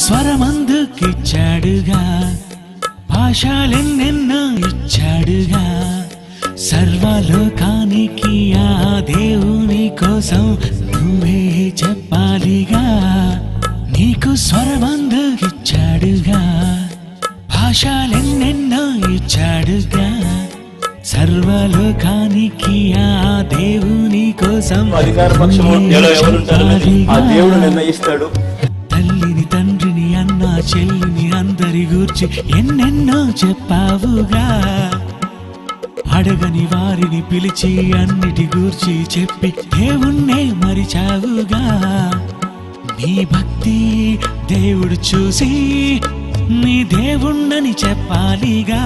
స్వరమందుకిచ్చాడుగా, భాషలెన్నెన్నో ఇచ్చాడుగా, సర్వలోకానికి ఆ దేవుని కోసం నువ్వే చెప్పాలిగా. నీకు స్వరమందుకిచ్చాడుగా, భాషలెన్నెన్నో ఇచ్చాడుగా, సర్వలోకానికి ఆ దేవుని కోసం అధికార పక్షము ఎవరుంటారనేది ఆ దేవుడు నిర్ణయిస్తాడు. తల్లిని తండ్రిని అన్న చెల్లిని అందరి గూర్చి ఎన్నెన్నో చెప్పావుగా, అడగని వారిని పిలిచి అన్నిటి గూర్చి చెప్పి దేవుణ్ణే మరిచావుగా. నీ భక్తి దేవుడు చూసి నీ దేవుణ్ణని చెప్పాలిగా.